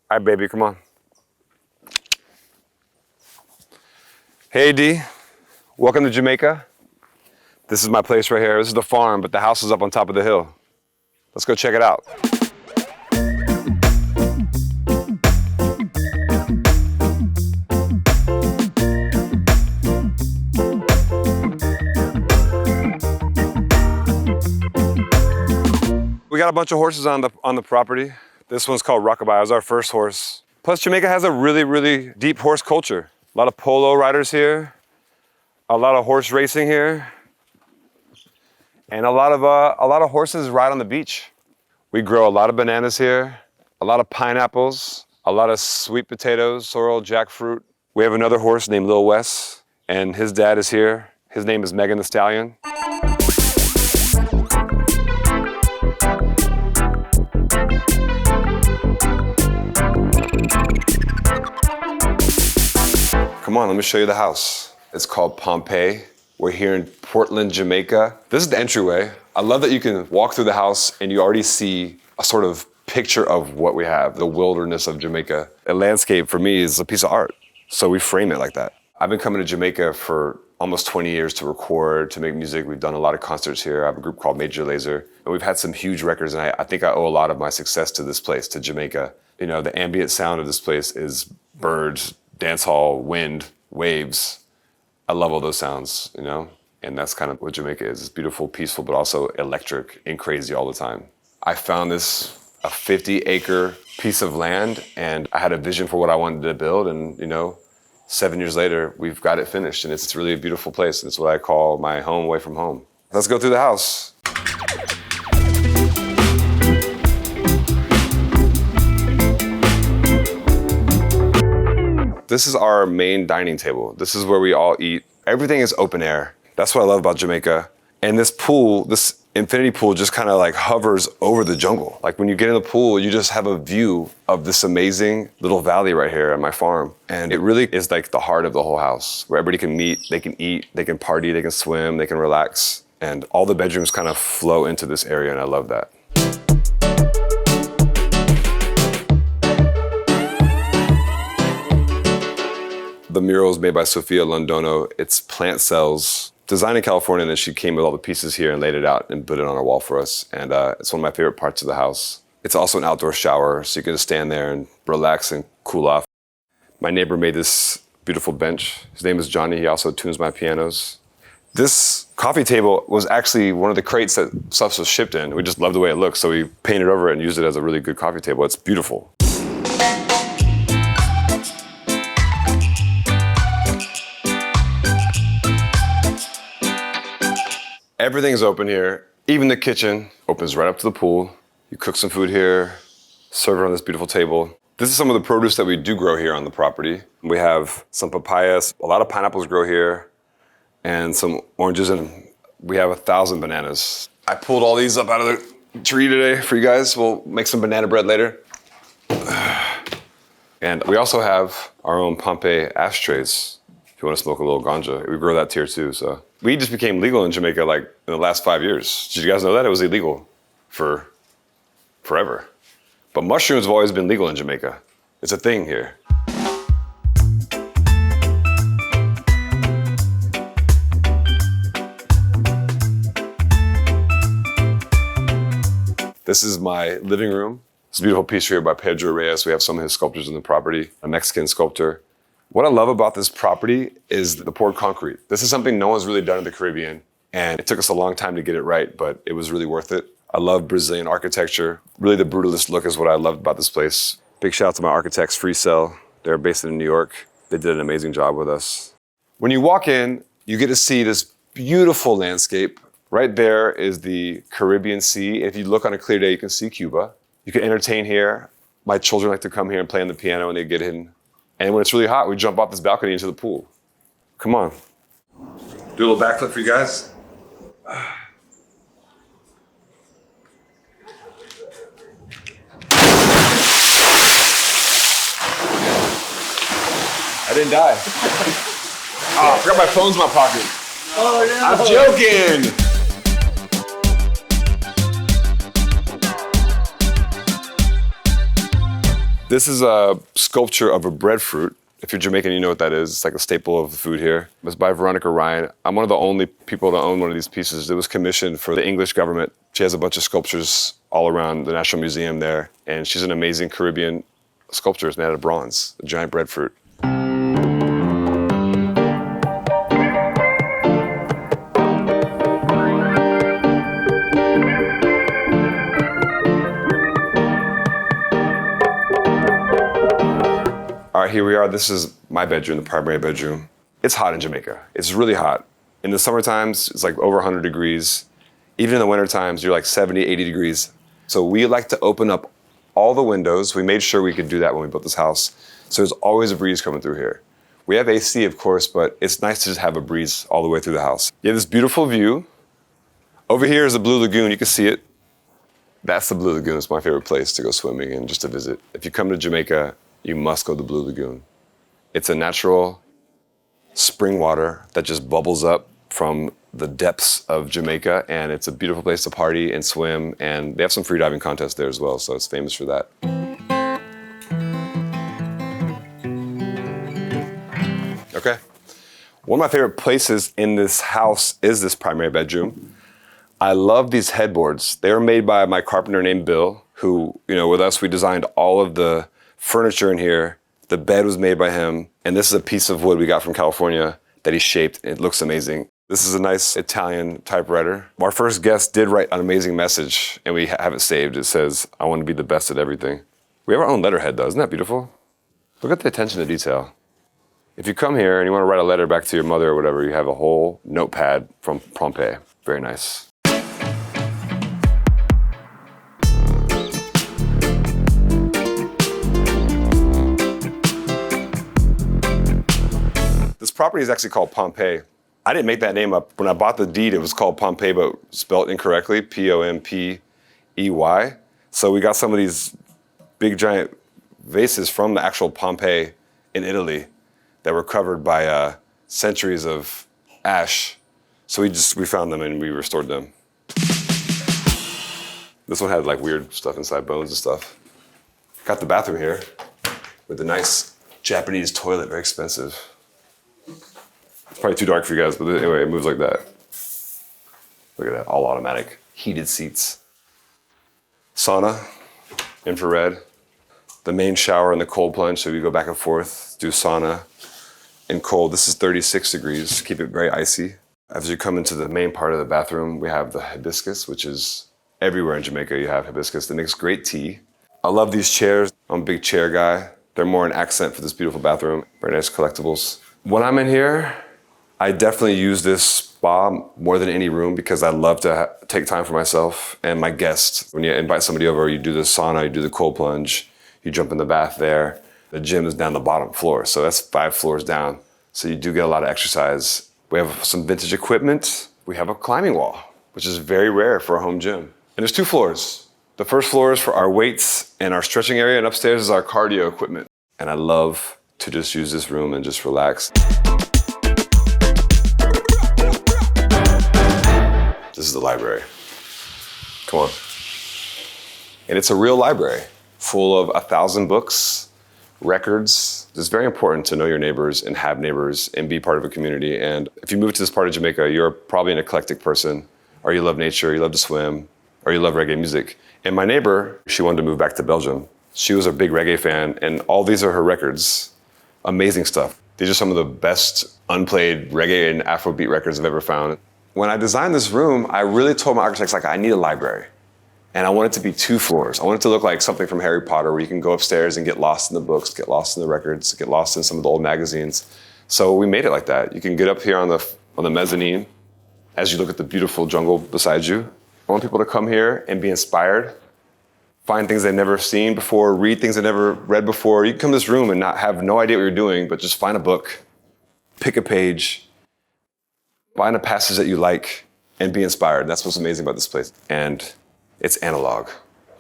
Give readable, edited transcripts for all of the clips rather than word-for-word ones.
All right, baby, come on. Hey, D. Welcome to Jamaica. This is my place right here. This is the farm, but the house is up on top of the hill. Let's go check it out. We got a bunch of horses on the property. This one's called Rockabye. It was our first horse. Plus, Jamaica has a really, really deep horse culture. A lot of polo riders here, a lot of horse racing here, and a lot of horses ride on the beach. We grow a lot of bananas here, a lot of pineapples, a lot of sweet potatoes, sorrel, jackfruit. We have another horse named Lil Wes, and his dad is here. His name is Megan the Stallion. Come on, let me show you the house. It's called Pompei. We're here in Portland, Jamaica. This is the entryway. I love that you can walk through the house and you already see a sort of picture of what we have, the wilderness of Jamaica. A landscape for me is a piece of art, so we frame it like that. I've been coming to Jamaica for almost 20 years to record, to make music. We've done a lot of concerts here. I have a group called Major Lazer, and we've had some huge records, and I think I owe a lot of my success to this place, to Jamaica. You know, the ambient sound of this place is birds, dance hall, wind, waves. I love all those sounds, you know? And that's kind of what Jamaica is. It's beautiful, peaceful, but also electric and crazy all the time. I found this a 50-acre piece of land, and I had a vision for what I wanted to build, and 7 years later, we've got it finished, and it's really a beautiful place, and it's what I call my home away from home. Let's go through the house. This is our main dining table. This is where we all eat. Everything is open air. That's what I love about Jamaica. And this pool, this infinity pool, just kind of like hovers over the jungle. Like when you get in the pool, you just have a view of this amazing little valley right here at my farm. And it really is like the heart of the whole house, where everybody can meet, they can eat, they can party, they can swim, they can relax. And all the bedrooms kind of flow into this area, and I love that. The mural is made by Sofia Londono. It's plant cells, designed in California, and then she came with all the pieces here and laid it out and put it on our wall for us. And it's one of my favorite parts of the house. It's also an outdoor shower, so you can just stand there and relax and cool off. My neighbor made this beautiful bench. His name is Johnny. He also tunes my pianos. This coffee table was actually one of the crates that stuff was shipped in. We just loved the way it looked, so we painted over it and used it as a really good coffee table. It's beautiful. Everything's open here. Even the kitchen opens right up to the pool. You cook some food here, serve it on this beautiful table. This is some of the produce that we do grow here on the property. We have some papayas, a lot of pineapples grow here, and some oranges, and we have 1,000 bananas. I pulled all these up out of the tree today for you guys. We'll make some banana bread later. And we also have our own Pompei ashtrays. If you want to smoke a little ganja, we grow that here too, so. We just became legal in Jamaica like in the last 5 years. Did you guys know that? It was illegal for forever. But mushrooms have always been legal in Jamaica. It's a thing here. This is my living room. It's a beautiful piece here by Pedro Reyes. We have some of his sculptures in the property, a Mexican sculptor. What I love about this property is the poured concrete. This is something no one's really done in the Caribbean, and it took us a long time to get it right, but it was really worth it. I love Brazilian architecture. Really, the brutalist look is what I loved about this place. Big shout out to my architects, Free Cell. They're based in New York. They did an amazing job with us. When you walk in, you get to see this beautiful landscape. Right there is the Caribbean Sea. If you look on a clear day, you can see Cuba. You can entertain here. My children like to come here and play on the piano and they get in. And when it's really hot, we jump off this balcony into the pool. Come on. Do a little backflip for you guys. I didn't die. Oh, I forgot my phone's in my pocket. Oh no. I'm joking. This is a sculpture of a breadfruit. If you're Jamaican, you know what that is. It's like a staple of the food here. It's by Veronica Ryan. I'm one of the only people to own one of these pieces. It was commissioned for the English government. She has a bunch of sculptures all around the National Museum there, and she's an amazing Caribbean sculpture. It's made out of bronze, a giant breadfruit. All right, here we are. This is my bedroom, the primary bedroom. It's hot in Jamaica. It's really hot. In the summer times, it's like over 100 degrees. Even in the winter times, you're like 70, 80 degrees. So we like to open up all the windows. We made sure we could do that when we built this house. So there's always a breeze coming through here. We have AC, of course, but it's nice to just have a breeze all the way through the house. You have this beautiful view. Over here is the Blue Lagoon. You can see it. That's the Blue Lagoon. It's my favorite place to go swimming and just to visit. If you come to Jamaica, you must go to the Blue Lagoon. It's a natural spring water that just bubbles up from the depths of Jamaica, and it's a beautiful place to party and swim, and they have some free diving contests there as well, so it's famous for that. Okay. One of my favorite places in this house is this primary bedroom. I love these headboards. They were made by my carpenter named Bill, who, with us, we designed all of the furniture in here. The bed was made by him, and this is a piece of wood we got from California that he shaped. It looks amazing. This is a nice Italian typewriter. Our first guest did write an amazing message, and we have it saved. It says, "I want to be the best at everything." We have our own letterhead, though. Isn't that beautiful? Look at the attention to detail. If you come here and you want to write a letter back to your mother or whatever, you have a whole notepad from Pompei. Very nice. This property is actually called Pompei. I didn't make that name up. When I bought the deed, it was called Pompei, but spelled incorrectly, Pompey. So we got some of these big giant vases from the actual Pompei in Italy that were covered by centuries of ash. So we found them and we restored them. This one had like weird stuff inside, bones and stuff. Got the bathroom here with a nice Japanese toilet, very expensive. It's probably too dark for you guys, but anyway, it moves like that. Look at that, all automatic, heated seats. Sauna, infrared. The main shower and the cold plunge, so you go back and forth, do sauna and cold. This is 36 degrees, keep it very icy. As you come into the main part of the bathroom, we have the hibiscus, which is everywhere in Jamaica you have hibiscus. That makes great tea. I love these chairs. I'm a big chair guy. They're more an accent for this beautiful bathroom. Very nice collectibles. When I'm in here, I definitely use this spa more than any room because I love to take time for myself and my guests. When you invite somebody over, you do the sauna, you do the cold plunge, you jump in the bath there. The gym is down the bottom floor, so that's 5 floors down. So you do get a lot of exercise. We have some vintage equipment. We have a climbing wall, which is very rare for a home gym. And there's 2 floors. The first floor is for our weights and our stretching area, and upstairs is our cardio equipment. And I love to just use this room and just relax. This is the library. Come on. And it's a real library full of 1,000 books, records. It's very important to know your neighbors and have neighbors and be part of a community. And if you move to this part of Jamaica, you're probably an eclectic person, or you love nature, you love to swim, or you love reggae music. And my neighbor, she wanted to move back to Belgium. She was a big reggae fan, and all these are her records. Amazing stuff. These are some of the best unplayed reggae and Afrobeat records I've ever found. When I designed this room, I really told my architects, I need a library. And I want it to be 2 floors. I want it to look like something from Harry Potter, where you can go upstairs and get lost in the books, get lost in the records, get lost in some of the old magazines. So we made it like that. You can get up here on the mezzanine as you look at the beautiful jungle beside you. I want people to come here and be inspired, find things they've never seen before, read things they've never read before. You can come to this room and not have no idea what you're doing, but just find a book, pick a page, find a passage that you like, and be inspired. That's what's amazing about this place. And it's analog,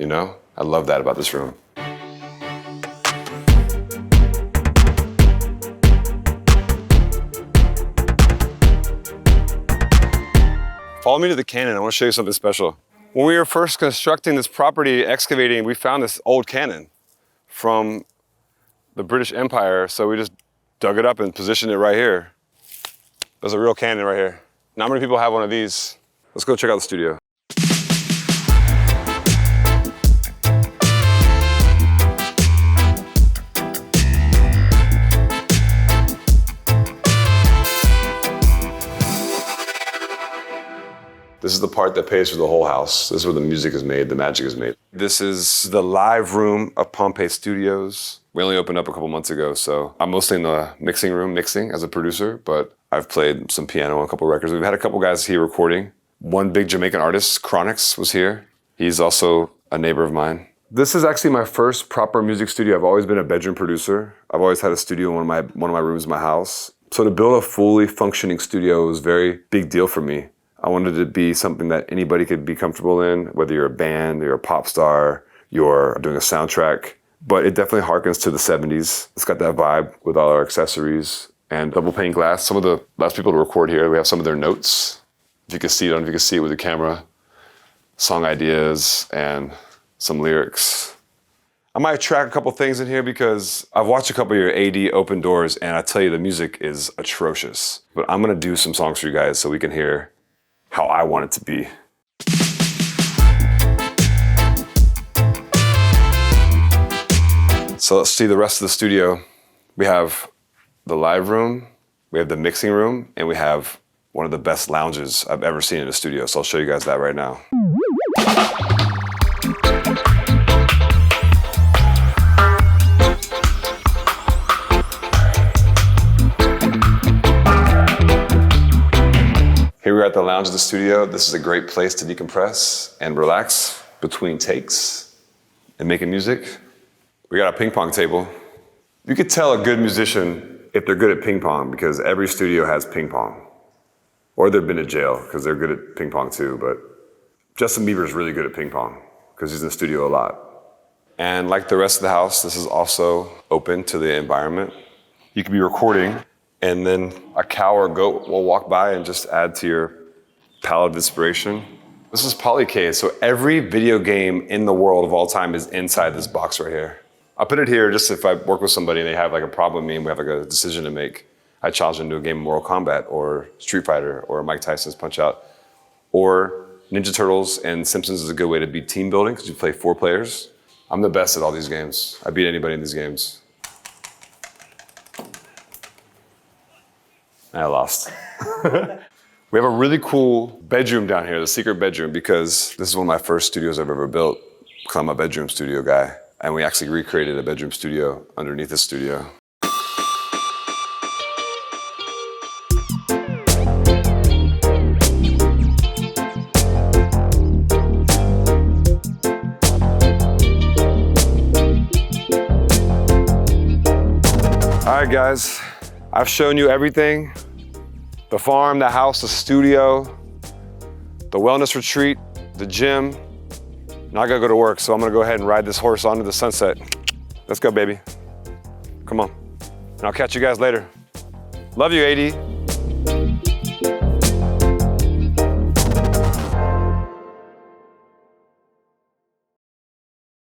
I love that about this room. Follow me to the cannon. I want to show you something special. When we were first constructing this property, excavating, we found this old cannon from the British Empire, so we just dug it up and positioned it right here. There's a real cannon right here. Not many people have one of these. Let's go check out the studio. This is the part that pays for the whole house. This is where the music is made, the magic is made. This is the live room of Pompei Studios. We only opened up a couple months ago, so I'm mostly in the mixing room, mixing as a producer, but I've played some piano on a couple records. We've had a couple guys here recording. One big Jamaican artist, Chronix, was here. He's also a neighbor of mine. This is actually my first proper music studio. I've always been a bedroom producer. I've always had a studio in one of my rooms in my house. So to build a fully functioning studio was a very big deal for me. I wanted it to be something that anybody could be comfortable in, whether you're a band, you're a pop star, you're doing a soundtrack. But it definitely harkens to the 70s. It's got that vibe with all our accessories and double pane glass. Some of the last people to record here, we have some of their notes. If you can see it, I don't know if you can see it with the camera. Song ideas and some lyrics. I might track a couple things in here because I've watched a couple of your AD Open Doors and I tell you the music is atrocious. But I'm gonna do some songs for you guys so we can hear how I want it to be. So let's see the rest of the studio. We have the live room, we have the mixing room, and we have one of the best lounges I've ever seen in a studio. So I'll show you guys that right now. Here we're at the lounge of the studio. This is a great place to decompress and relax between takes and making music. We got a ping pong table. You could tell a good musician if they're good at ping pong because every studio has ping pong. Or they've been to jail because they're good at ping pong too, but Justin Bieber is really good at ping pong because he's in the studio a lot. And like the rest of the house, this is also open to the environment. You could be recording and then a cow or goat will walk by and just add to your palette of inspiration. This is polycade, so every video game in the world of all time is inside this box right here. I put it here just if I work with somebody and they have like a problem with me and we have like a decision to make. I challenge them to a game of Mortal Kombat or Street Fighter or Mike Tyson's Punch-Out. Or Ninja Turtles and Simpsons is a good way to beat team building because you play 4 players. I'm the best at all these games. I beat anybody in these games. I lost. We have a really cool bedroom down here, the secret bedroom, because this is one of my first studios I've ever built because I'm a bedroom studio guy. And we actually recreated a bedroom studio underneath the studio. All right, guys, I've shown you everything. The farm, the house, the studio, the wellness retreat, the gym. Now I gotta go to work, so I'm gonna go ahead and ride this horse onto the sunset. Let's go, baby. Come on. And I'll catch you guys later. Love you, AD.